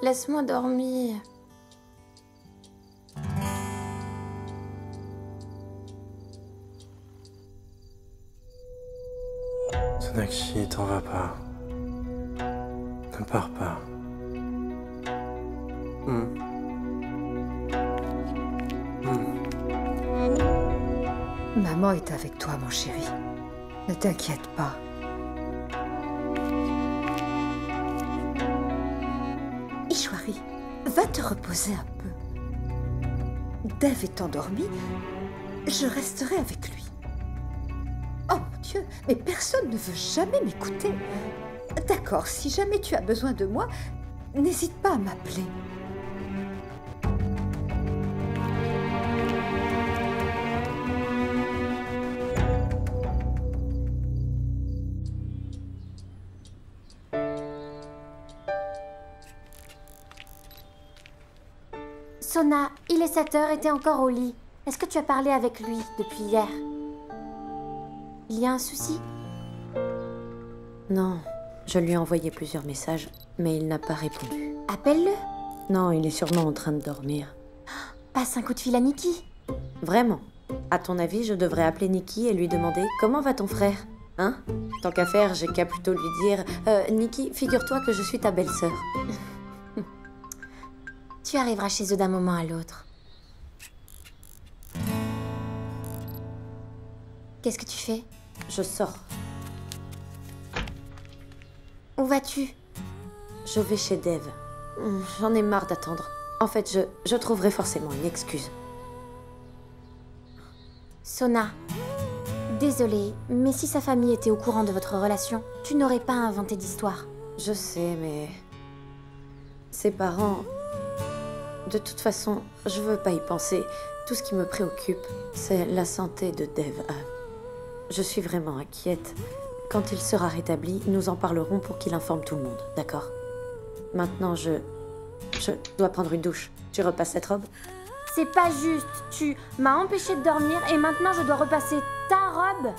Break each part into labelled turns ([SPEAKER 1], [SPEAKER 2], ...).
[SPEAKER 1] Laisse-moi dormir.
[SPEAKER 2] Sonakshi, t'en vas pas. Ne pars pas.
[SPEAKER 3] Maman est avec toi, mon chéri. Ne t'inquiète pas. Ishwari, va te reposer un peu. Dev est endormi, je resterai avec lui. Oh mon Dieu, mais personne ne veut jamais m'écouter. D'accord, si jamais tu as besoin de moi, n'hésite pas à m'appeler.
[SPEAKER 1] Sona, il est 7 heures et t'es encore au lit. Est-ce que tu as parlé avec lui depuis hier? Il y a un souci?
[SPEAKER 4] Non, je lui ai envoyé plusieurs messages, mais il n'a pas répondu.
[SPEAKER 1] Appelle-le.
[SPEAKER 4] Non, il est sûrement en train de dormir.
[SPEAKER 1] Passe un coup de fil à Nikki.
[SPEAKER 4] Vraiment? À ton avis, je devrais appeler Nikki et lui demander « Comment va ton frère ?» Hein? Tant qu'à faire, j'ai qu'à plutôt lui dire « Nikki, figure-toi que je suis ta belle-sœur. »
[SPEAKER 1] Tu arriveras chez eux d'un moment à l'autre. Qu'est-ce que tu fais?
[SPEAKER 4] Je sors.
[SPEAKER 1] Où vas-tu?
[SPEAKER 4] Je vais chez Dev. J'en ai marre d'attendre. En fait, je trouverai forcément une excuse.
[SPEAKER 1] Sona, désolée, mais si sa famille était au courant de votre relation, tu n'aurais pas inventé d'histoire.
[SPEAKER 4] Je sais, mais... Ses parents... De toute façon, je veux pas y penser. Tout ce qui me préoccupe, c'est la santé de Dev. Je suis vraiment inquiète. Quand il sera rétabli, nous en parlerons pour qu'il informe tout le monde, d'accord? Maintenant, je dois prendre une douche. Tu repasses cette robe?
[SPEAKER 1] C'est pas juste. Tu m'as empêché de dormir et maintenant je dois repasser ta robe.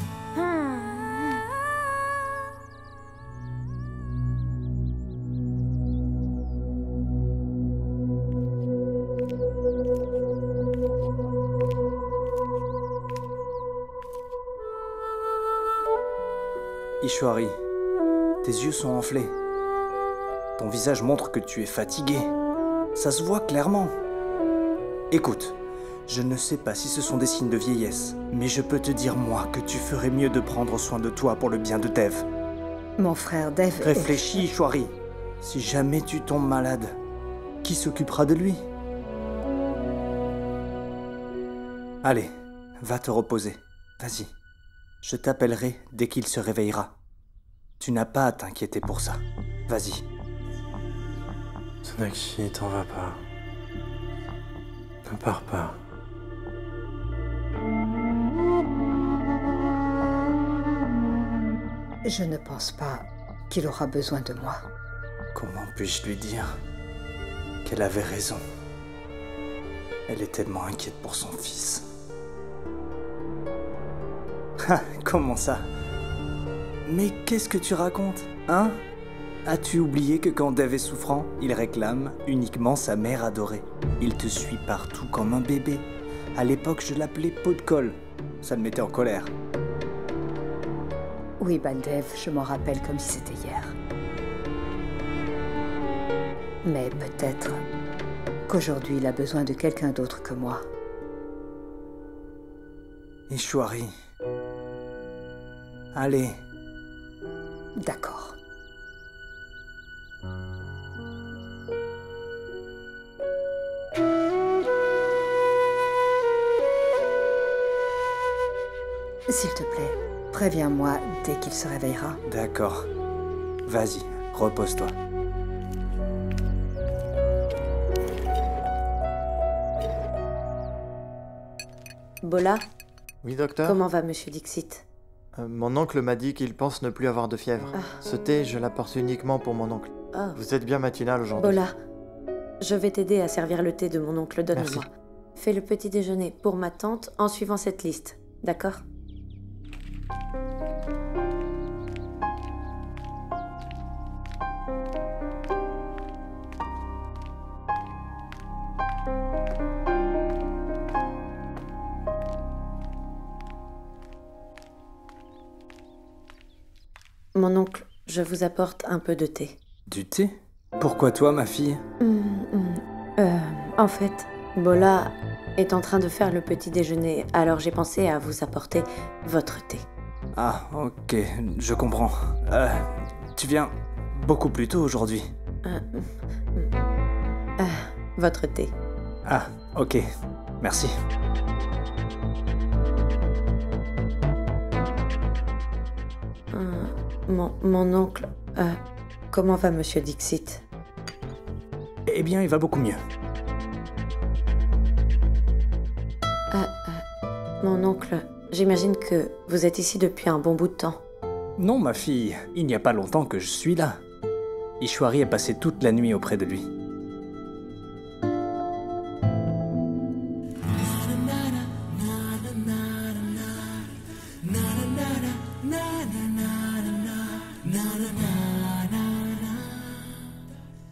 [SPEAKER 5] Ishwari, tes yeux sont enflés. Ton visage montre que tu es fatigué. Ça se voit clairement. Écoute, je ne sais pas si ce sont des signes de vieillesse, mais je peux te dire, moi, que tu ferais mieux de prendre soin de toi pour le bien de Dev.
[SPEAKER 3] Mon frère Dev...
[SPEAKER 5] Réfléchis, Ishwari. Si jamais tu tombes malade, qui s'occupera de lui? Allez, va te reposer. Vas-y. Je t'appellerai dès qu'il se réveillera. Tu n'as pas à t'inquiéter pour ça. Vas-y.
[SPEAKER 2] Sonakshi, t'en vas pas. Ne pars pas.
[SPEAKER 3] Je ne pense pas qu'il aura besoin de moi.
[SPEAKER 5] Comment puis-je lui dire qu'elle avait raison? Elle est tellement inquiète pour son fils. Ah, comment ça? Mais qu'est-ce que tu racontes, hein? As-tu oublié que quand Dev est souffrant, il réclame uniquement sa mère adorée? Il te suit partout comme un bébé. À l'époque, je l'appelais pot de colle. Ça me mettait en colère.
[SPEAKER 3] Oui, Dev, je m'en rappelle comme si c'était hier. Mais peut-être qu'aujourd'hui, il a besoin de quelqu'un d'autre que moi.
[SPEAKER 5] Ishwari. Allez.
[SPEAKER 3] D'accord. S'il te plaît, préviens-moi dès qu'il se réveillera.
[SPEAKER 5] D'accord. Vas-y, repose-toi.
[SPEAKER 4] Bola,
[SPEAKER 6] Oui, docteur?
[SPEAKER 4] comment va Monsieur Dixit?
[SPEAKER 6] Mon oncle m'a dit qu'il pense ne plus avoir de fièvre. Ce thé, je l'apporte uniquement pour mon oncle.
[SPEAKER 4] Ah.
[SPEAKER 6] Vous êtes bien matinal aujourd'hui.
[SPEAKER 4] Bola, je vais t'aider à servir le thé de mon oncle, donne-le-moi.
[SPEAKER 6] Merci.
[SPEAKER 4] Fais le petit déjeuner pour ma tante en suivant cette liste, d'accord? Mon oncle, je vous apporte un peu de thé.
[SPEAKER 5] Du thé? Pourquoi toi, ma fille?
[SPEAKER 4] En fait, Bola est en train de faire le petit déjeuner, alors j'ai pensé à vous apporter votre thé.
[SPEAKER 5] Ah, ok, je comprends. Tu viens beaucoup plus tôt aujourd'hui.
[SPEAKER 4] Votre thé.
[SPEAKER 5] Ah, ok, merci.
[SPEAKER 4] Mon oncle, comment va Monsieur Dixit?
[SPEAKER 5] Eh bien, il va beaucoup mieux.
[SPEAKER 4] Mon oncle, j'imagine que vous êtes ici depuis un bon bout de temps.
[SPEAKER 5] Non, ma fille, il n'y a pas longtemps que je suis là. Ishwari est passé toute la nuit auprès de lui.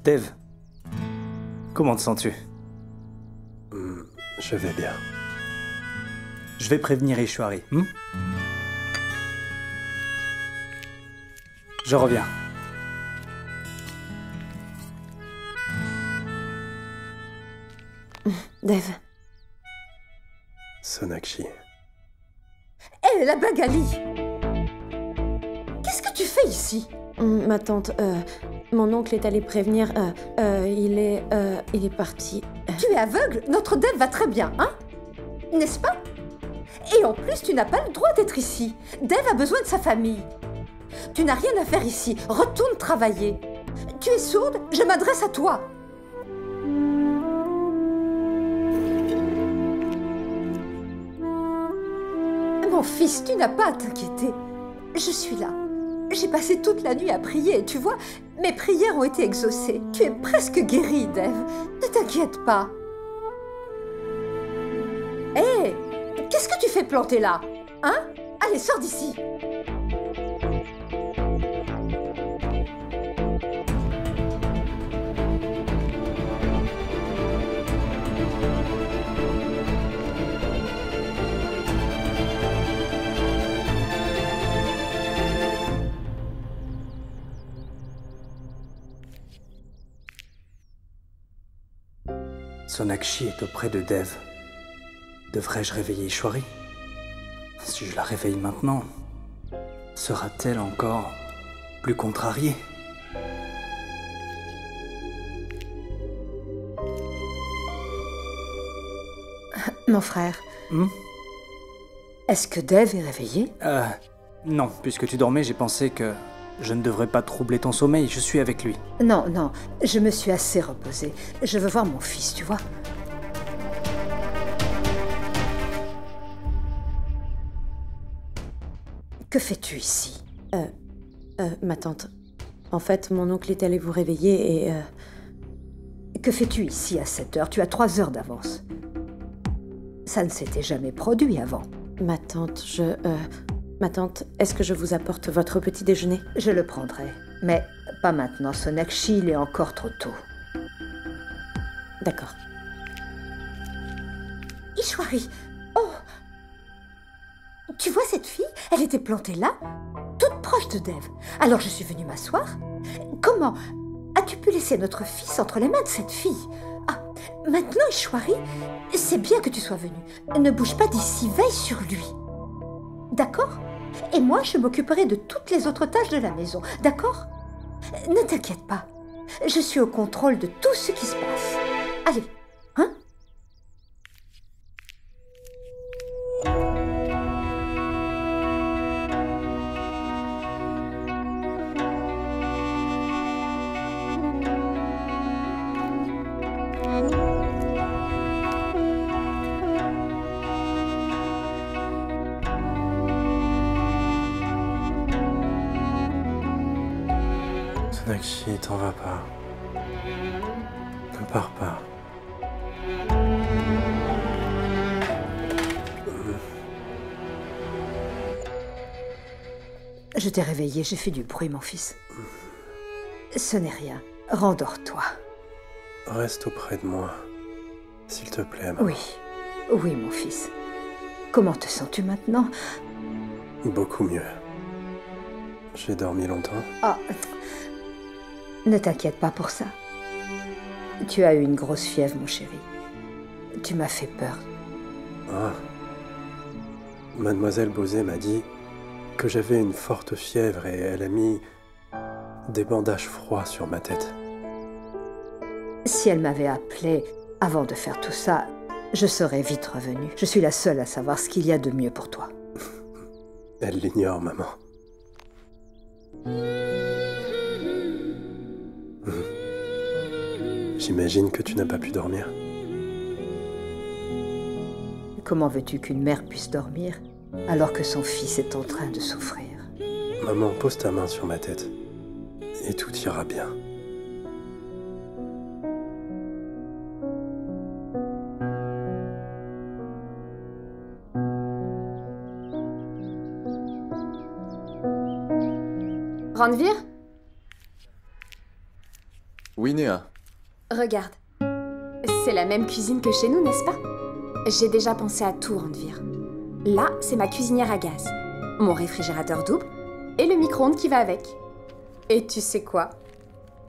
[SPEAKER 5] Dev, comment te sens-tu?
[SPEAKER 2] Je vais bien.
[SPEAKER 5] Je vais prévenir Ishwari. Je reviens.
[SPEAKER 4] Dev.
[SPEAKER 2] Sonakshi.
[SPEAKER 3] Hé, la Bengali! Qu'est-ce que tu fais ici?
[SPEAKER 4] Ma tante, mon oncle est allé prévenir, il est parti.
[SPEAKER 3] Tu es aveugle? Notre Dev va très bien, hein? N'est-ce pas? Et en plus, tu n'as pas le droit d'être ici. Dev a besoin de sa famille. Tu n'as rien à faire ici. Retourne travailler. Tu es sourde? Je m'adresse à toi. Mon fils, tu n'as pas à t'inquiéter. Je suis là. J'ai passé toute la nuit à prier, tu vois. Mes prières ont été exaucées. Tu es presque guéri, Dev. Ne t'inquiète pas. Hé, qu'est-ce que tu fais planter là? Hein? Allez, sors d'ici.
[SPEAKER 5] Sonakshi est auprès de Dev. Devrais-je réveiller Ishwari? Si je la réveille maintenant, sera-t-elle encore plus contrariée?
[SPEAKER 3] Mon frère, est-ce que Dev est réveillé?
[SPEAKER 5] Non, puisque tu dormais, j'ai pensé que je ne devrais pas troubler ton sommeil, je suis avec lui.
[SPEAKER 3] Non, je me suis assez reposée. Je veux voir mon fils, tu vois. Que fais-tu ici?
[SPEAKER 4] Ma tante, en fait, mon oncle est allé vous réveiller et...
[SPEAKER 3] Que fais-tu ici à cette heure? Tu as 3 heures d'avance. Ça ne s'était jamais produit avant.
[SPEAKER 4] Ma tante, Ma tante, est-ce que je vous apporte votre petit déjeuner?
[SPEAKER 3] Je le prendrai, mais pas maintenant, Sonakshi, il est encore trop tôt.
[SPEAKER 4] D'accord.
[SPEAKER 3] Ishwari! Oh! Tu vois cette fille? Elle était plantée là, toute proche de Dev. Alors je suis venue m'asseoir. Comment as-tu pu laisser notre fils entre les mains de cette fille? Ah, maintenant, Ishwari, c'est bien que tu sois venue. Ne bouge pas d'ici, veille sur lui. D'accord? Et moi, je m'occuperai de toutes les autres tâches de la maison. D'accord? Ne t'inquiète pas. Je suis au contrôle de tout ce qui se passe. Allez, hein?
[SPEAKER 2] Sonakshi, t'en vas pas. Ne pars pas.
[SPEAKER 3] Je t'ai réveillé, j'ai fait du bruit, mon fils. Ce n'est rien. Rendors-toi.
[SPEAKER 2] Reste auprès de moi, s'il te plaît, maman.
[SPEAKER 3] Oui, mon fils. Comment te sens-tu maintenant?
[SPEAKER 2] Beaucoup mieux. J'ai dormi longtemps.
[SPEAKER 3] Oh, ne t'inquiète pas pour ça. Tu as eu une grosse fièvre, mon chéri. Tu m'as fait peur.
[SPEAKER 2] Ah. Mademoiselle Bosé m'a dit que j'avais une forte fièvre et elle a mis des bandages froids sur ma tête.
[SPEAKER 3] Si elle m'avait appelé avant de faire tout ça, je serais vite revenue. Je suis la seule à savoir ce qu'il y a de mieux pour toi.
[SPEAKER 2] Elle l'ignore, maman. J'imagine que tu n'as pas pu dormir.
[SPEAKER 3] Comment veux-tu qu'une mère puisse dormir alors que son fils est en train de souffrir?
[SPEAKER 2] Maman, pose ta main sur ma tête et tout ira bien.
[SPEAKER 7] Ranvir?
[SPEAKER 8] Oui, Néa.
[SPEAKER 7] Regarde. C'est la même cuisine que chez nous, n'est-ce pas? J'ai déjà pensé à tout, Ranvir. Là, c'est ma cuisinière à gaz, mon réfrigérateur double et le micro-ondes qui va avec. Et tu sais quoi?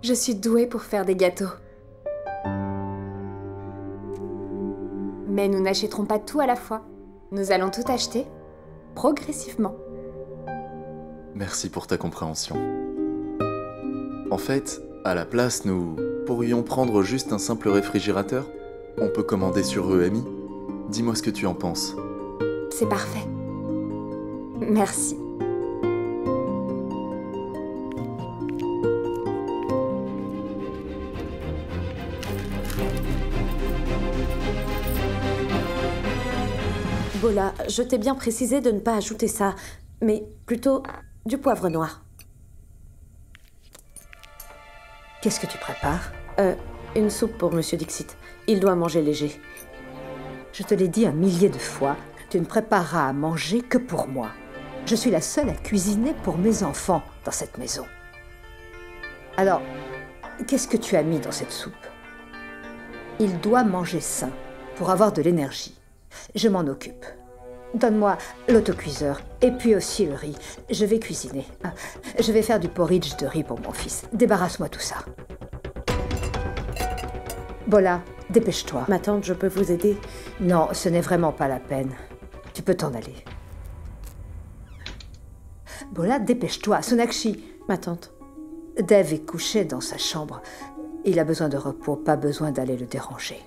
[SPEAKER 7] Je suis douée pour faire des gâteaux. Mais nous n'achèterons pas tout à la fois. Nous allons tout acheter, progressivement.
[SPEAKER 8] Merci pour ta compréhension. En fait, à la place, nous pourrions prendre juste un simple réfrigérateur. On peut commander sur EMI. Dis-moi ce que tu en penses.
[SPEAKER 7] C'est parfait. Merci.
[SPEAKER 4] Bola, je t'ai bien précisé de ne pas ajouter ça, mais plutôt du poivre noir.
[SPEAKER 3] Qu'est-ce que tu prépares?
[SPEAKER 4] Une soupe pour Monsieur Dixit. Il doit manger léger.
[SPEAKER 3] Je te l'ai dit 1 millier de fois, tu ne prépareras à manger que pour moi. Je suis la seule à cuisiner pour mes enfants dans cette maison. Alors, qu'est-ce que tu as mis dans cette soupe? Il doit manger sain pour avoir de l'énergie. Je m'en occupe. Donne-moi l'autocuiseur et puis aussi le riz. Je vais cuisiner. Je vais faire du porridge de riz pour mon fils. Débarrasse-moi tout ça. Bola, dépêche-toi.
[SPEAKER 4] Ma tante, je peux vous aider?
[SPEAKER 3] Non, ce n'est vraiment pas la peine. Tu peux t'en aller. Bola, dépêche-toi. Sonakshi.
[SPEAKER 4] Ma tante.
[SPEAKER 3] Dev est couché dans sa chambre. Il a besoin de repos, pas besoin d'aller le déranger.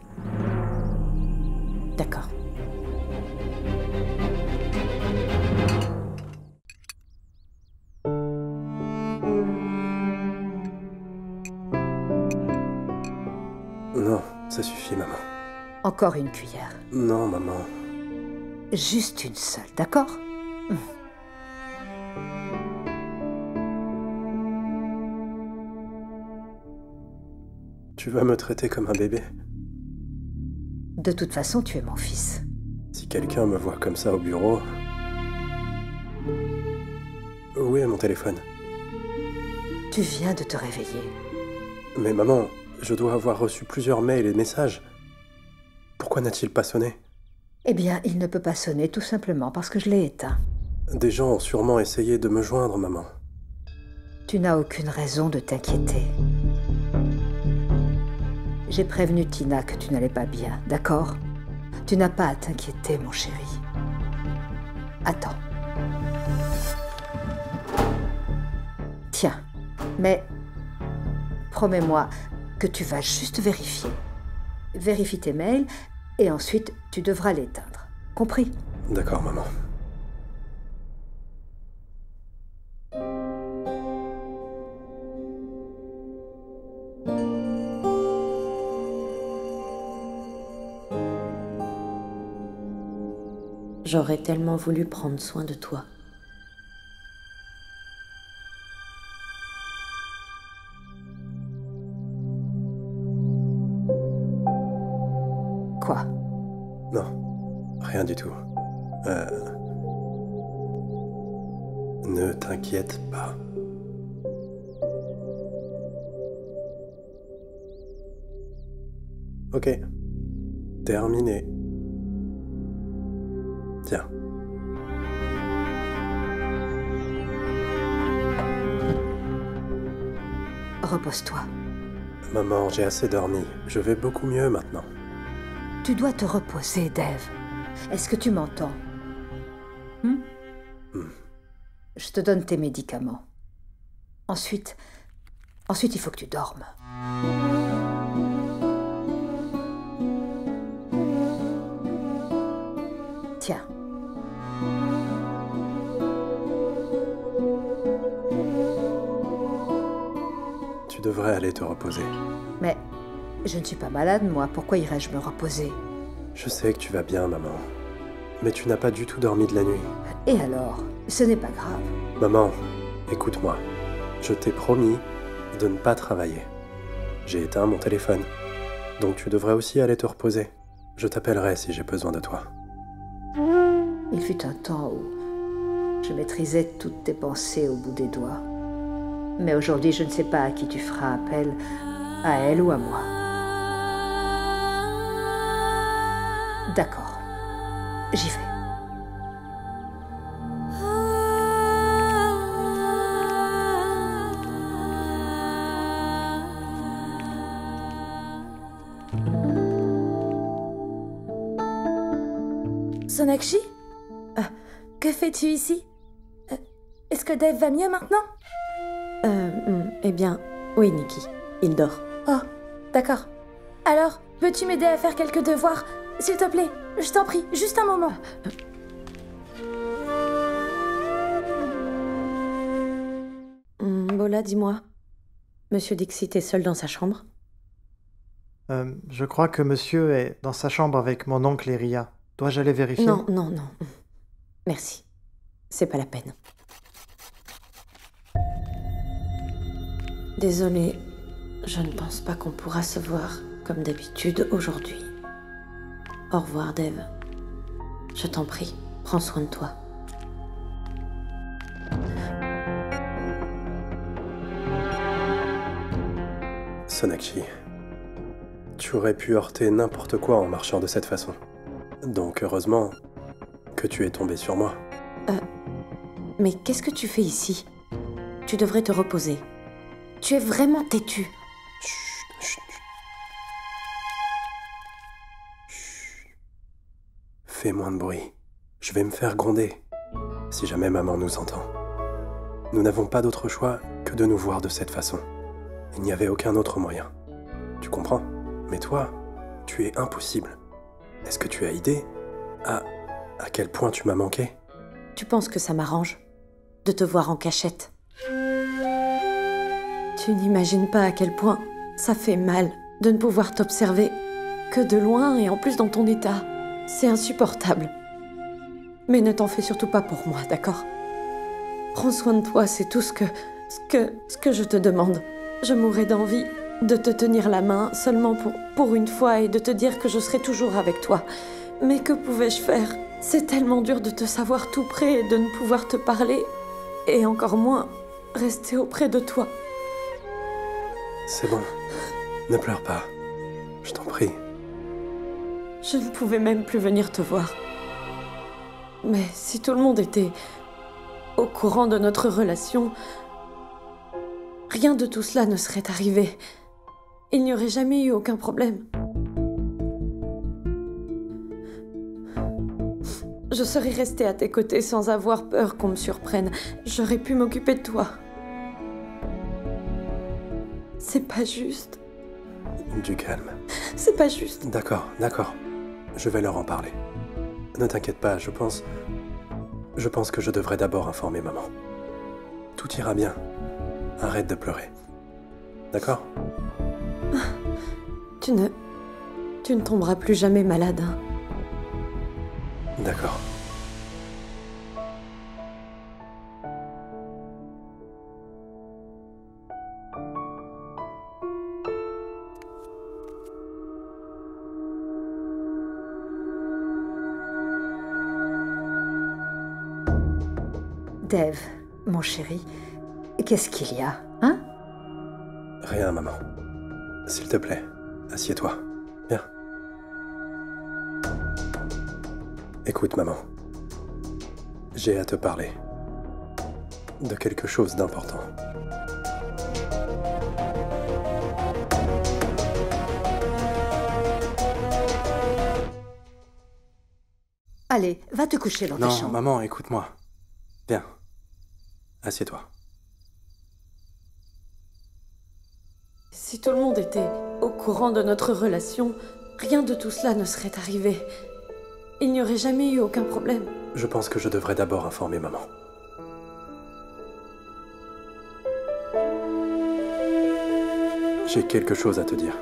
[SPEAKER 4] D'accord.
[SPEAKER 2] Non, ça suffit, maman.
[SPEAKER 3] Encore une cuillère.
[SPEAKER 2] Non, maman.
[SPEAKER 3] Juste une seule, d'accord?
[SPEAKER 2] Tu vas me traiter comme un bébé?
[SPEAKER 3] De toute façon, tu es mon fils.
[SPEAKER 2] Si quelqu'un me voit comme ça au bureau... Où est mon téléphone?
[SPEAKER 3] Tu viens de te réveiller.
[SPEAKER 2] Mais maman, je dois avoir reçu plusieurs mails et messages. Pourquoi n'a-t-il pas sonné?
[SPEAKER 3] Eh bien, il ne peut pas sonner tout simplement parce que je l'ai éteint.
[SPEAKER 2] Des gens ont sûrement essayé de me joindre, maman.
[SPEAKER 3] Tu n'as aucune raison de t'inquiéter. J'ai prévenu Tina que tu n'allais pas bien, d'accord? Tu n'as pas à t'inquiéter, mon chéri. Attends. Tiens, mais promets-moi que tu vas juste vérifier. Vérifie tes mails et ensuite tu devras l'éteindre. Compris?
[SPEAKER 2] D'accord, maman.
[SPEAKER 4] J'aurais tellement voulu prendre soin de toi.
[SPEAKER 3] Quoi?
[SPEAKER 2] Non, rien du tout. Ne t'inquiète pas. Ok. Terminé. Tiens.
[SPEAKER 3] repose-toi.
[SPEAKER 2] Maman, j'ai assez dormi. Je vais beaucoup mieux maintenant.
[SPEAKER 3] Tu dois te reposer, Dave. Est-ce que tu m'entends? Je te donne tes médicaments. Ensuite, il faut que tu dormes. Tiens.
[SPEAKER 2] Tu devrais aller te reposer.
[SPEAKER 3] Mais je ne suis pas malade, moi. Pourquoi irais-je me reposer?
[SPEAKER 2] Je sais que tu vas bien, maman. Mais tu n'as pas du tout dormi de la nuit.
[SPEAKER 3] Et alors? Ce n'est pas grave.
[SPEAKER 2] Maman, écoute-moi. Je t'ai promis de ne pas travailler. J'ai éteint mon téléphone. Donc tu devrais aussi aller te reposer. Je t'appellerai si j'ai besoin de toi.
[SPEAKER 3] Il fut un temps où je maîtrisais toutes tes pensées au bout des doigts. Mais aujourd'hui, je ne sais pas à qui tu feras appel, à elle ou à moi. D'accord, j'y vais.
[SPEAKER 9] Sonakshi, que fais-tu ici? Est-ce que Dave va mieux maintenant?
[SPEAKER 4] Eh bien, oui, Nikki, il dort.
[SPEAKER 9] Oh, d'accord. Alors, peux-tu m'aider à faire quelques devoirs? S'il te plaît, je t'en prie, juste un moment.
[SPEAKER 4] Bola, dis-moi. Monsieur Dixit est seul dans sa chambre?
[SPEAKER 6] Je crois que monsieur est dans sa chambre avec mon oncle et Ria. Dois-je aller vérifier?
[SPEAKER 4] Non. Merci. C'est pas la peine. Désolée, je ne pense pas qu'on pourra se voir comme d'habitude aujourd'hui. Au revoir, Dave. Je t'en prie, prends soin de toi.
[SPEAKER 2] Sonakshi, tu aurais pu heurter n'importe quoi en marchant de cette façon. Donc heureusement que tu es tombé sur moi.
[SPEAKER 4] Mais qu'est-ce que tu fais ici? Tu devrais te reposer. Tu es vraiment têtu.
[SPEAKER 2] Chut. Fais moins de bruit. Je vais me faire gronder, si jamais maman nous entend. Nous n'avons pas d'autre choix que de nous voir de cette façon. Il n'y avait aucun autre moyen. Tu comprends? Mais toi, tu es impossible. Est-ce que tu as idée à quel point tu m'as manqué?
[SPEAKER 4] Tu penses que ça m'arrange de te voir en cachette? Tu n'imagines pas à quel point ça fait mal de ne pouvoir t'observer que de loin et en plus dans ton état. C'est insupportable. Mais ne t'en fais surtout pas pour moi, d'accord? Prends soin de toi, c'est tout ce que je te demande. Je mourrais d'envie de te tenir la main seulement pour une fois et de te dire que je serai toujours avec toi. Mais que pouvais-je faire? C'est tellement dur de te savoir tout près et de ne pouvoir te parler, et encore moins rester auprès de toi.
[SPEAKER 2] C'est bon, ne pleure pas. Je t'en prie.
[SPEAKER 4] Je ne pouvais même plus venir te voir. Mais si tout le monde était au courant de notre relation, rien de tout cela ne serait arrivé. Il n'y aurait jamais eu aucun problème. Je serais restée à tes côtés sans avoir peur qu'on me surprenne. J'aurais pu m'occuper de toi. C'est pas juste.
[SPEAKER 2] Du calme.
[SPEAKER 4] C'est pas juste.
[SPEAKER 2] D'accord. Je vais leur en parler. Ne t'inquiète pas, je pense que je devrais d'abord informer maman. Tout ira bien. Arrête de pleurer. D'accord?
[SPEAKER 4] Tu ne tomberas plus jamais malade, hein?
[SPEAKER 2] D'accord.
[SPEAKER 3] Dave, mon chéri, qu'est-ce qu'il y a, hein?
[SPEAKER 2] Rien, maman. S'il te plaît, assieds-toi. Viens. Écoute, maman. J'ai à te parler. De quelque chose d'important.
[SPEAKER 3] Allez, va te coucher dans ta
[SPEAKER 2] Non,
[SPEAKER 3] chambre.
[SPEAKER 2] maman, écoute-moi. Viens. Assieds-toi.
[SPEAKER 4] Si tout le monde était au courant de notre relation, rien de tout cela ne serait arrivé. Il n'y aurait jamais eu aucun problème.
[SPEAKER 2] Je pense que je devrais d'abord informer maman. J'ai quelque chose à te dire.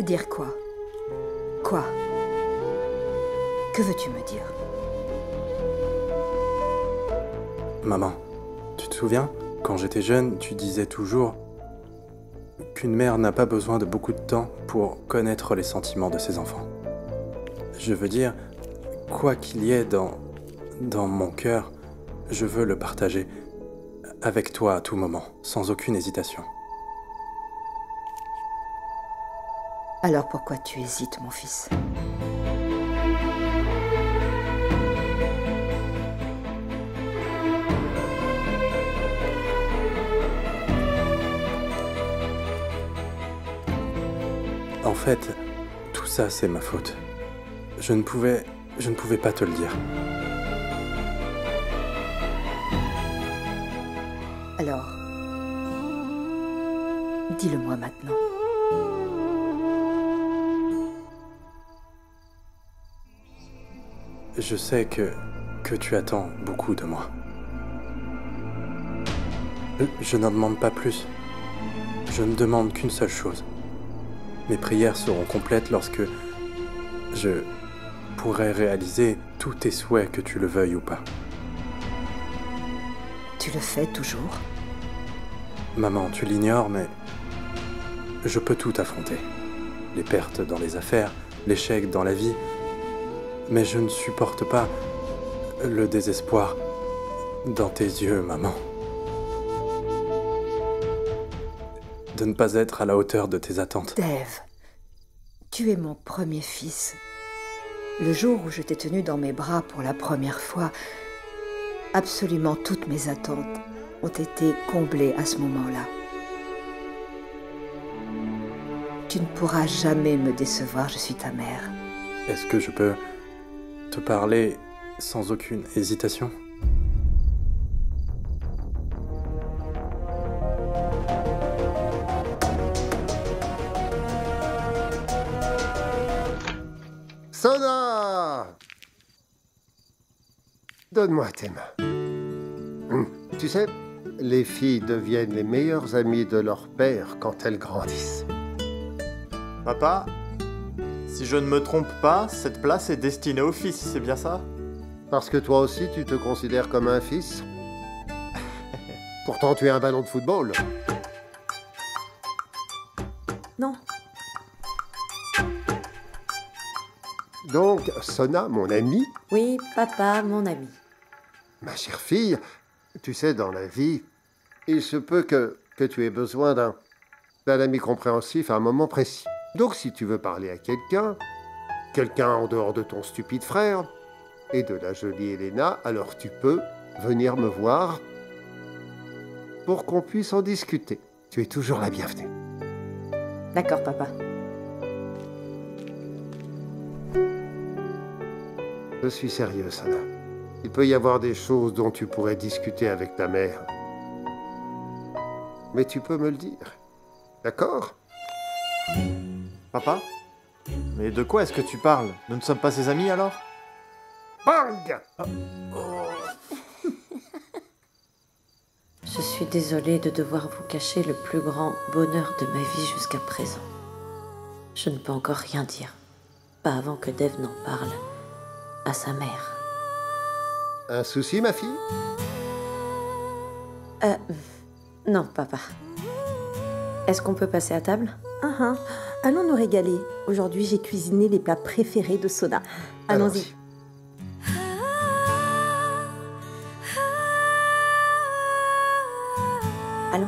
[SPEAKER 3] Dire quoi? Quoi? Que veux-tu me dire?
[SPEAKER 2] Maman, tu te souviens, quand j'étais jeune, tu disais toujours qu'une mère n'a pas besoin de beaucoup de temps pour connaître les sentiments de ses enfants. Je veux dire, quoi qu'il y ait dans mon cœur, je veux le partager avec toi à tout moment, sans aucune hésitation.
[SPEAKER 3] Alors pourquoi tu hésites, mon fils?
[SPEAKER 2] En fait, tout ça, c'est ma faute. Je ne pouvais pas te le dire.
[SPEAKER 3] Alors, dis-le-moi maintenant.
[SPEAKER 2] Je sais que tu attends beaucoup de moi. Je n'en demande pas plus. Je ne demande qu'une seule chose. Mes prières seront complètes lorsque je pourrai réaliser tous tes souhaits, que tu le veuilles ou pas.
[SPEAKER 3] Tu le fais toujours?
[SPEAKER 2] Maman, tu l'ignores, mais je peux tout affronter. Les pertes dans les affaires, l'échec dans la vie. Mais je ne supporte pas le désespoir dans tes yeux, maman. De ne pas être à la hauteur de tes attentes.
[SPEAKER 3] Dave, tu es mon premier fils. Le jour où je t'ai tenu dans mes bras pour la première fois, absolument toutes mes attentes ont été comblées à ce moment-là. Tu ne pourras jamais me décevoir, je suis ta mère.
[SPEAKER 2] Est-ce que je peux te parler sans aucune hésitation ?
[SPEAKER 10] Sona! Donne-moi tes mains. Tu sais, les filles deviennent les meilleures amies de leur père quand elles grandissent.
[SPEAKER 6] Papa, si je ne me trompe pas, cette place est destinée aux fils, c'est bien ça?
[SPEAKER 10] Parce que toi aussi, tu te considères comme un fils? Pourtant, tu es un ballon de football.
[SPEAKER 4] Non.
[SPEAKER 10] Donc, Sona, mon amie,
[SPEAKER 4] Oui, papa, mon ami.
[SPEAKER 10] ma chère fille, tu sais, dans la vie, il se peut que tu aies besoin d'un ami compréhensif à un moment précis. Donc, si tu veux parler à quelqu'un en dehors de ton stupide frère et de la jolie Elena, alors tu peux venir me voir pour qu'on puisse en discuter. Tu es toujours la bienvenue.
[SPEAKER 4] D'accord, papa.
[SPEAKER 10] Je suis sérieux, Sana. Il peut y avoir des choses dont tu pourrais discuter avec ta mère. Mais tu peux me le dire. D'accord?
[SPEAKER 6] Papa? Mais de quoi est-ce que tu parles? Nous ne sommes pas ses amis alors?
[SPEAKER 10] Bang!
[SPEAKER 4] Je suis désolée de devoir vous cacher le plus grand bonheur de ma vie jusqu'à présent. Je ne peux encore rien dire. Pas avant que Dave n'en parle à sa mère.
[SPEAKER 10] Un souci, ma fille?
[SPEAKER 4] Non, papa. Est-ce qu'on peut passer à table?
[SPEAKER 11] Allons nous régaler. Aujourd'hui, j'ai cuisiné les plats préférés de Sona. Allons-y.
[SPEAKER 4] Allons.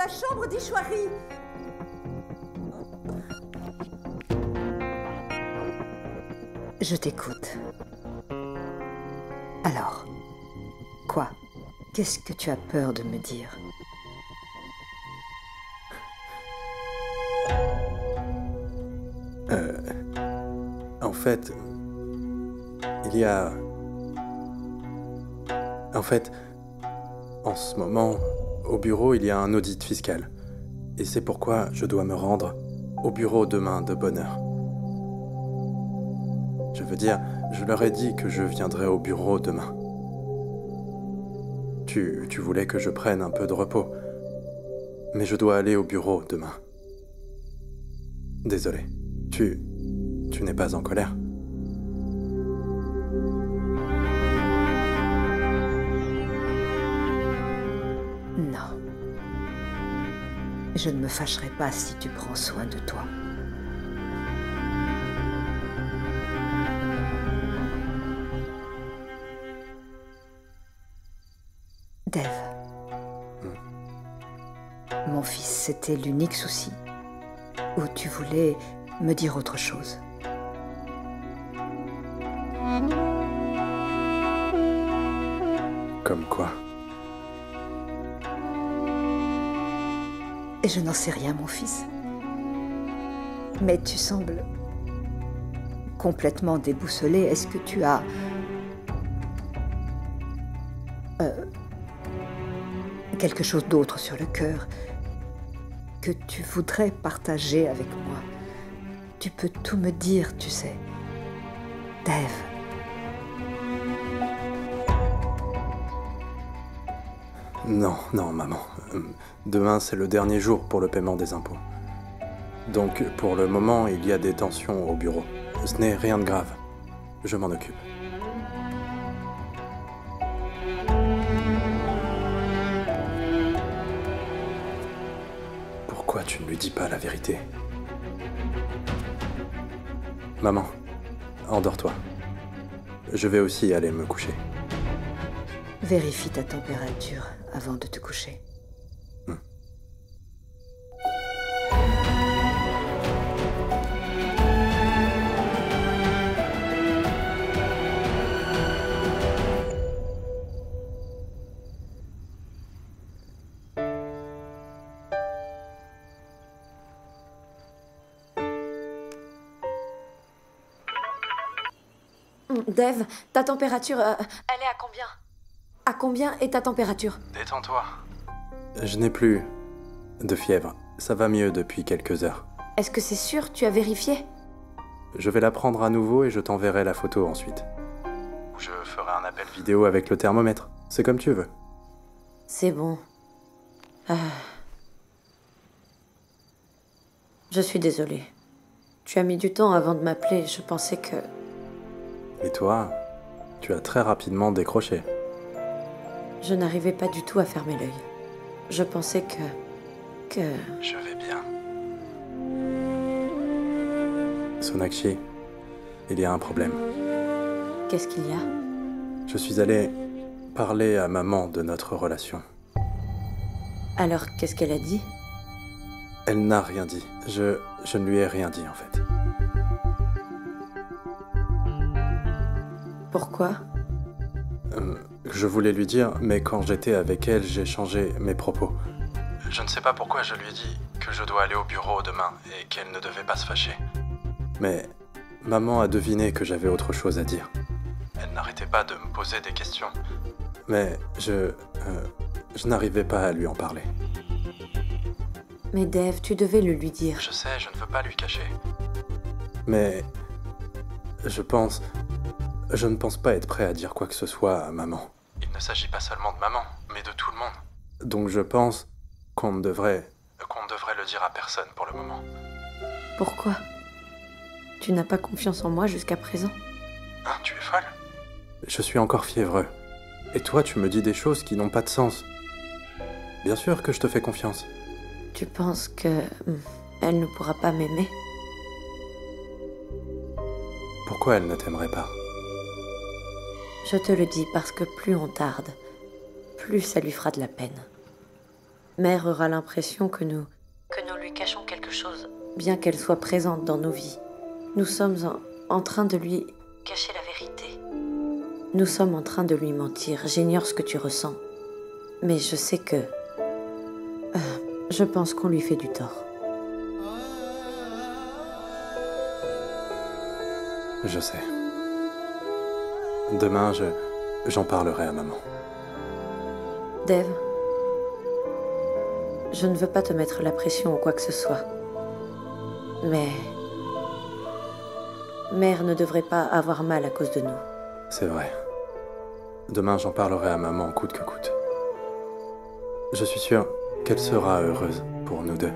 [SPEAKER 3] la chambre d'Ishwari. Je t'écoute. Alors, quoi? Qu'est-ce que tu as peur de me dire?
[SPEAKER 2] En fait, il y a... En fait, en ce moment, au bureau, il y a un audit fiscal. Et c'est pourquoi je dois me rendre au bureau demain de bonne heure. Je veux dire, je leur ai dit que je viendrai au bureau demain. Tu voulais que je prenne un peu de repos. Mais je dois aller au bureau demain. Désolé. Tu n'es pas en colère?
[SPEAKER 3] Non. Je ne me fâcherai pas si tu prends soin de toi. Dev. Mon fils, c'était l'unique souci. Ou tu voulais me dire autre chose?
[SPEAKER 2] Comme quoi?
[SPEAKER 3] Et je n'en sais rien, mon fils. Mais tu sembles complètement déboussolé. Est-ce que tu as... quelque chose d'autre sur le cœur que tu voudrais partager avec moi? Tu peux tout me dire, tu sais. Dev.
[SPEAKER 2] Non, maman. Demain, c'est le dernier jour pour le paiement des impôts. Donc, pour le moment, il y a des tensions au bureau. Ce n'est rien de grave. Je m'en occupe. Pourquoi tu ne lui dis pas la vérité? Maman, endors-toi. Je vais aussi aller me coucher.
[SPEAKER 3] Vérifie ta température avant de te coucher.
[SPEAKER 4] Dev, ta température... Elle est à combien? À combien est ta température?
[SPEAKER 2] Détends-toi. Je n'ai plus de fièvre. Ça va mieux depuis quelques heures.
[SPEAKER 4] Est-ce que c'est sûr? Tu as vérifié?
[SPEAKER 2] Je vais la prendre à nouveau et je t'enverrai la photo ensuite. Ou je ferai un appel vidéo avec le thermomètre. C'est comme tu veux.
[SPEAKER 4] C'est bon. Je suis désolée. Tu as mis du temps avant de m'appeler. Je pensais que...
[SPEAKER 2] Et toi, tu as très rapidement décroché.
[SPEAKER 4] Je n'arrivais pas du tout à fermer l'œil. Je pensais que...
[SPEAKER 2] Je vais bien. Sonakshi, il y a un problème.
[SPEAKER 4] Qu'est-ce qu'il y a?
[SPEAKER 2] Je suis allé parler à maman de notre relation.
[SPEAKER 4] Alors, qu'est-ce qu'elle a dit?
[SPEAKER 2] Elle n'a rien dit. Je ne lui ai rien dit, en fait.
[SPEAKER 4] Pourquoi?
[SPEAKER 2] Je voulais lui dire, mais quand j'étais avec elle, j'ai changé mes propos. Je ne sais pas pourquoi je lui ai dit que je dois aller au bureau demain et qu'elle ne devait pas se fâcher. Mais maman a deviné que j'avais autre chose à dire. Elle n'arrêtait pas de me poser des questions. Mais je n'arrivais pas à lui en parler.
[SPEAKER 4] Mais Dev, tu devais le lui dire.
[SPEAKER 2] Je sais, je ne veux pas lui cacher. Mais je ne pense pas être prêt à dire quoi que ce soit à maman. Il ne s'agit pas seulement de maman, mais de tout le monde. Donc je pense qu'on ne devrait le dire à personne pour le moment.
[SPEAKER 4] Pourquoi? Tu n'as pas confiance en moi jusqu'à présent?
[SPEAKER 2] Hein, tu es folle? Je suis encore fiévreux. Et toi, tu me dis des choses qui n'ont pas de sens. Bien sûr que je te fais confiance.
[SPEAKER 4] Tu penses que... elle ne pourra pas m'aimer?
[SPEAKER 2] Pourquoi elle ne t'aimerait pas?
[SPEAKER 4] Je te le dis parce que plus on tarde, plus ça lui fera de la peine. Mère aura l'impression que nous lui cachons quelque chose, bien qu'elle soit présente dans nos vies. Nous sommes en train de lui cacher la vérité. Nous sommes en train de lui mentir. J'ignore ce que tu ressens. Mais je sais que... je pense qu'on lui fait du tort.
[SPEAKER 2] Je sais. Demain, j'en parlerai à maman.
[SPEAKER 4] Dave, je ne veux pas te mettre la pression ou quoi que ce soit. Mais... Mère ne devrait pas avoir mal à cause de nous.
[SPEAKER 2] C'est vrai. Demain, j'en parlerai à maman coûte que coûte. Je suis sûr qu'elle sera heureuse pour nous deux.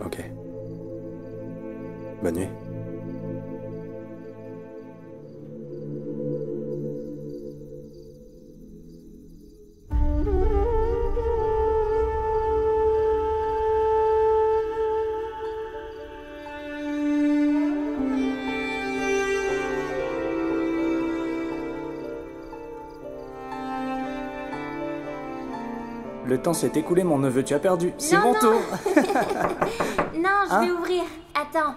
[SPEAKER 2] Ok. Bonne nuit.
[SPEAKER 5] Le temps s'est écoulé, mon neveu, tu as perdu. C'est
[SPEAKER 1] Non,
[SPEAKER 5] mon
[SPEAKER 1] non.
[SPEAKER 5] tour.
[SPEAKER 1] Non, je
[SPEAKER 5] Hein?
[SPEAKER 1] vais ouvrir. Attends.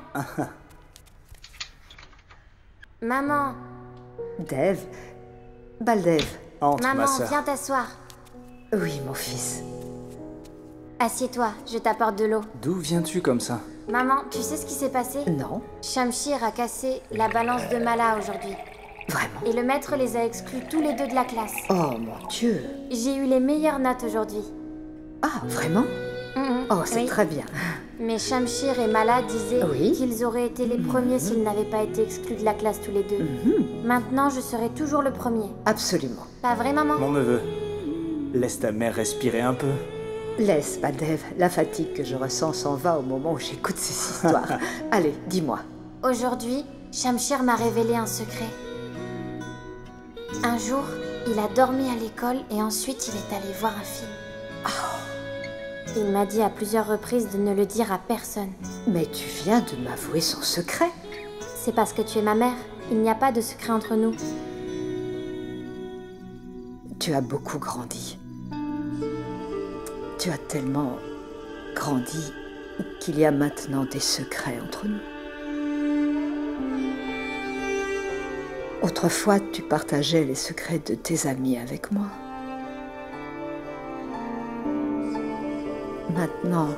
[SPEAKER 1] Maman,
[SPEAKER 3] Dave. Baldev.
[SPEAKER 5] Entre, ma
[SPEAKER 1] maman,
[SPEAKER 5] sœur.
[SPEAKER 1] viens t'asseoir.
[SPEAKER 3] Oui, mon fils.
[SPEAKER 1] Assieds-toi, je t'apporte de l'eau.
[SPEAKER 5] D'où viens-tu comme ça?
[SPEAKER 1] Maman, tu sais ce qui s'est passé?
[SPEAKER 3] Non.
[SPEAKER 1] Shamshir a cassé la balance de Mala aujourd'hui.
[SPEAKER 3] Vraiment?
[SPEAKER 1] Et le maître les a exclus tous les deux de la classe.
[SPEAKER 3] Oh, mon Dieu.
[SPEAKER 1] J'ai eu les meilleures notes aujourd'hui.
[SPEAKER 3] Ah, vraiment? Oh, c'est
[SPEAKER 1] oui.
[SPEAKER 3] très bien.
[SPEAKER 1] Mais Shamshir et Mala disaient
[SPEAKER 3] Oui.
[SPEAKER 1] qu'ils auraient été les premiers s'ils n'avaient pas été exclus de la classe tous les deux. Maintenant, je serai toujours le premier.
[SPEAKER 3] Absolument.
[SPEAKER 1] Pas vrai, maman?
[SPEAKER 5] Mon neveu, laisse ta mère respirer un peu.
[SPEAKER 3] Laisse, Baldev. La fatigue que je ressens s'en va au moment où j'écoute ces histoires. Allez, dis-moi.
[SPEAKER 1] Aujourd'hui, Shamshir m'a révélé un secret. Un jour, il a dormi à l'école et ensuite il est allé voir un film. Il m'a dit à plusieurs reprises de ne le dire à personne.
[SPEAKER 3] Mais tu viens de m'avouer son secret.
[SPEAKER 1] C'est parce que tu es ma mère. Il n'y a pas de secret entre nous.
[SPEAKER 3] Tu as beaucoup grandi. Tu as tellement grandi qu'il y a maintenant des secrets entre nous. Autrefois, tu partageais les secrets de tes amis avec moi. Maintenant,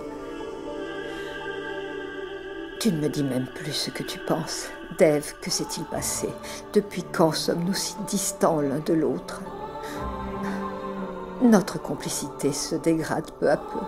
[SPEAKER 3] tu ne me dis même plus ce que tu penses. Dave, que s'est-il passé? Depuis quand sommes-nous si distants l'un de l'autre? Notre complicité se dégrade peu à peu.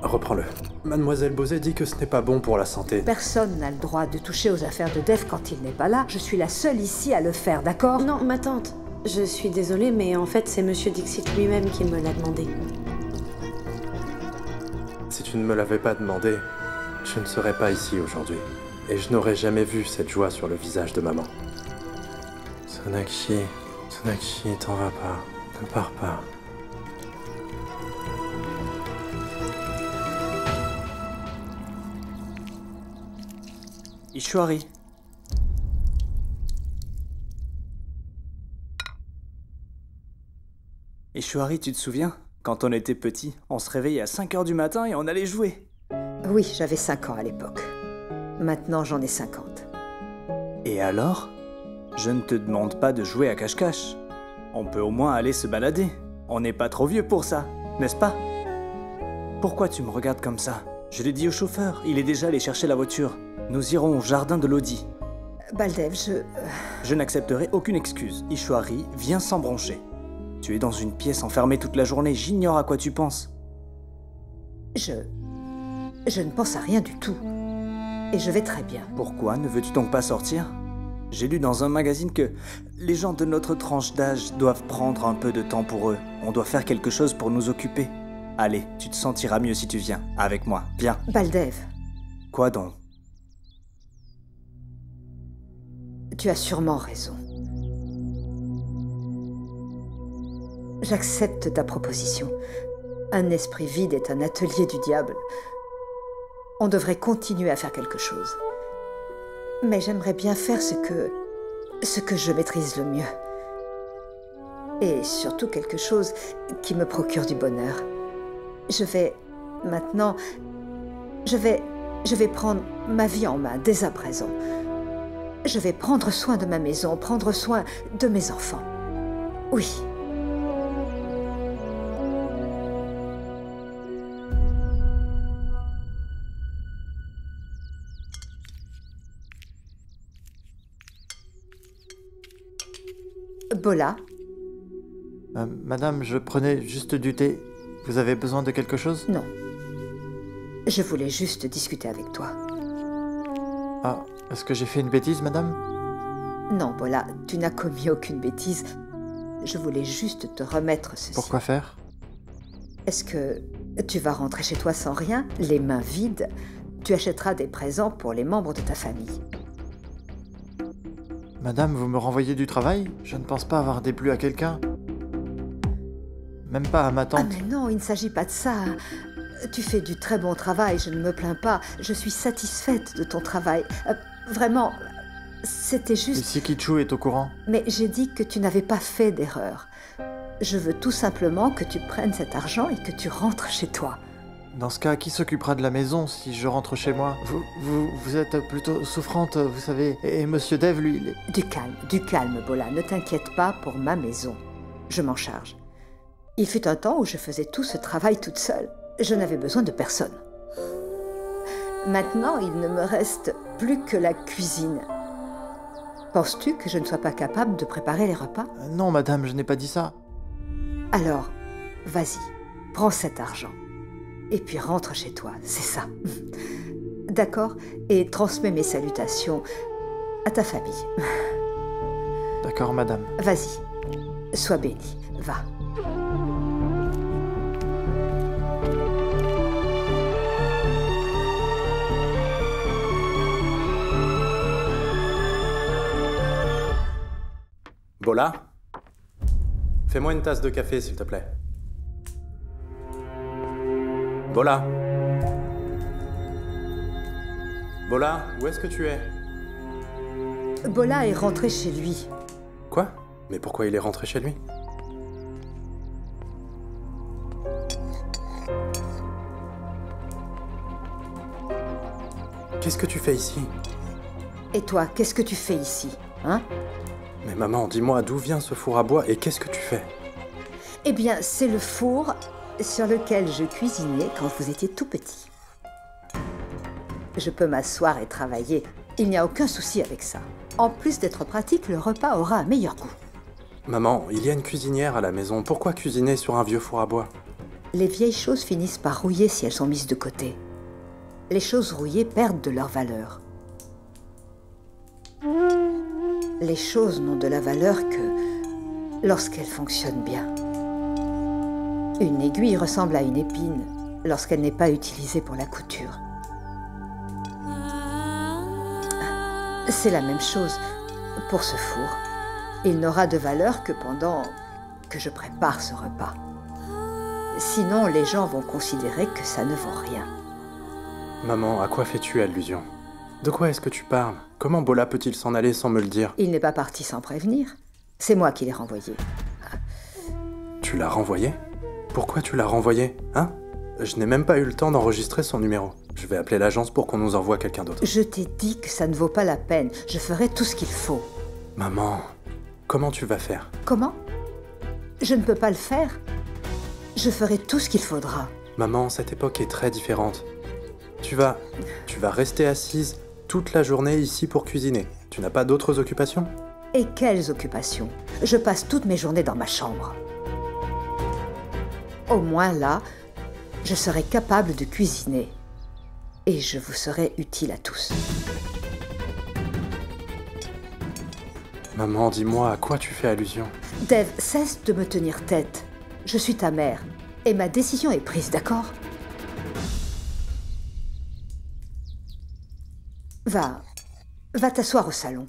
[SPEAKER 2] Reprends-le. Mademoiselle Bosé dit que ce n'est pas bon pour la santé.
[SPEAKER 3] Personne n'a le droit de toucher aux affaires de Dave quand il n'est pas là. Je suis la seule ici à le faire, d'accord?
[SPEAKER 4] Non, ma tante. Je suis désolée, mais en fait, c'est Monsieur Dixit lui-même qui me l'a demandé.
[SPEAKER 2] Si tu ne me l'avais pas demandé, je ne serais pas ici aujourd'hui. Et je n'aurais jamais vu cette joie sur le visage de maman. Sonakshi, t'en vas pas. Ne pars pas.
[SPEAKER 5] Ishwari. Ishwari, tu te souviens? Quand on était petit, on se réveillait à 5 h du matin et on allait jouer.
[SPEAKER 3] Oui, j'avais 5 ans à l'époque. Maintenant, j'en ai 50.
[SPEAKER 5] Et alors? Je ne te demande pas de jouer à cache-cache. On peut au moins aller se balader. On n'est pas trop vieux pour ça, n'est-ce pas? Pourquoi tu me regardes comme ça? Je l'ai dit au chauffeur, il est déjà allé chercher la voiture. Nous irons au jardin de Lodi.
[SPEAKER 3] Baldev,
[SPEAKER 5] Je n'accepterai aucune excuse. Ishwari, viens sans broncher. Tu es dans une pièce enfermée toute la journée, j'ignore à quoi tu penses.
[SPEAKER 3] Je ne pense à rien du tout. Et je vais très bien.
[SPEAKER 5] Pourquoi ne veux-tu donc pas sortir? J'ai lu dans un magazine que les gens de notre tranche d'âge doivent prendre un peu de temps pour eux. On doit faire quelque chose pour nous occuper. Allez, tu te sentiras mieux si tu viens. Avec moi, viens.
[SPEAKER 3] Baldev,
[SPEAKER 5] Quoi donc?
[SPEAKER 3] tu as sûrement raison. J'accepte ta proposition. Un esprit vide est un atelier du diable. On devrait continuer à faire quelque chose. Mais j'aimerais bien faire ce que je maîtrise le mieux. Et surtout quelque chose qui me procure du bonheur. Je vais prendre ma vie en main dès à présent. Je vais prendre soin de ma maison, prendre soin de mes enfants. Oui. Bola,
[SPEAKER 6] Madame, je prenais juste du thé. Vous avez besoin de quelque chose?
[SPEAKER 3] non. Je voulais juste discuter avec toi.
[SPEAKER 6] Ah, est-ce que j'ai fait une bêtise, madame?
[SPEAKER 3] Non, Bola, tu n'as commis aucune bêtise. Je voulais juste te remettre ceci.
[SPEAKER 6] Pourquoi faire?
[SPEAKER 3] Est-ce que tu vas rentrer chez toi sans rien, les mains vides? Tu achèteras des présents pour les membres de ta famille.
[SPEAKER 6] Madame, vous me renvoyez du travail? Je ne pense pas avoir déplu à quelqu'un. Même pas à ma
[SPEAKER 3] Ah
[SPEAKER 6] tante.
[SPEAKER 3] mais non, il ne s'agit pas de ça. Tu fais du très bon travail, je ne me plains pas. Je suis satisfaite de ton travail. Vraiment, c'était
[SPEAKER 6] Et
[SPEAKER 3] juste...
[SPEAKER 6] si Kichu est au courant?
[SPEAKER 3] Mais j'ai dit que tu n'avais pas fait d'erreur. Je veux tout simplement que tu prennes cet argent et que tu rentres chez toi.
[SPEAKER 6] Dans ce cas, qui s'occupera de la maison si je rentre chez moi? Vous êtes plutôt souffrante, vous savez. Et Monsieur Dev, lui, il est...
[SPEAKER 3] Du calme, Bola. Ne t'inquiète pas pour ma maison. Je m'en charge. Il fut un temps où je faisais tout ce travail toute seule. Je n'avais besoin de personne. Maintenant, il ne me reste plus que la cuisine. Penses-tu que je ne sois pas capable de préparer les repas?
[SPEAKER 6] Non, madame, je n'ai pas dit ça.
[SPEAKER 3] Alors, vas-y, prends cet argent. Et puis rentre chez toi, c'est ça. D'accord? Et transmets mes salutations à ta famille.
[SPEAKER 6] D'accord, madame.
[SPEAKER 3] Vas-y, sois bénie, va.
[SPEAKER 2] Bola? Fais-moi une tasse de café, s'il te plaît. Bola? Bola, où est-ce que tu es?
[SPEAKER 3] Bola est rentré chez lui.
[SPEAKER 2] Quoi? Mais pourquoi il est rentré chez lui? Qu'est-ce que tu fais ici?
[SPEAKER 3] Et toi, qu'est-ce que tu fais ici, hein?
[SPEAKER 2] Mais maman, dis-moi, d'où vient ce four à bois et qu'est-ce que tu fais?
[SPEAKER 3] Eh bien, c'est le four sur lequel je cuisinais quand vous étiez tout petit. Je peux m'asseoir et travailler. Il n'y a aucun souci avec ça. En plus d'être pratique, le repas aura un meilleur goût.
[SPEAKER 2] Maman, il y a une cuisinière à la maison. Pourquoi cuisiner sur un vieux four à bois?
[SPEAKER 3] Les vieilles choses finissent par rouiller si elles sont mises de côté. Les choses rouillées perdent de leur valeur. Les choses n'ont de la valeur que lorsqu'elles fonctionnent bien. Une aiguille ressemble à une épine lorsqu'elle n'est pas utilisée pour la couture. C'est la même chose pour ce four. Il n'aura de valeur que pendant que je prépare ce repas. Sinon, les gens vont considérer que ça ne vaut rien.
[SPEAKER 2] Maman, à quoi fais-tu allusion? De quoi est-ce que tu parles? Comment Bola peut-il s'en aller sans me le dire?
[SPEAKER 3] Il n'est pas parti sans prévenir. C'est moi qui l'ai renvoyé.
[SPEAKER 2] Tu l'as renvoyé? Pourquoi tu l'as renvoyé, hein? Je n'ai même pas eu le temps d'enregistrer son numéro. Je vais appeler l'agence pour qu'on nous envoie quelqu'un d'autre.
[SPEAKER 3] Je t'ai dit que ça ne vaut pas la peine. Je ferai tout ce qu'il faut.
[SPEAKER 2] Maman, comment tu vas faire?
[SPEAKER 3] Comment? Je ne peux pas le faire. Je ferai tout ce qu'il faudra.
[SPEAKER 2] Maman, cette époque est très différente. Tu vas rester assise toute la journée ici pour cuisiner. Tu n'as pas d'autres occupations?
[SPEAKER 3] Et quelles occupations? Je passe toutes mes journées dans ma chambre. Au moins là, je serai capable de cuisiner. Et je vous serai utile à tous.
[SPEAKER 2] Maman, dis-moi, à quoi tu fais allusion?
[SPEAKER 3] Dave, cesse de me tenir tête. Je suis ta mère, et ma décision est prise, d'accord? Va t'asseoir au salon.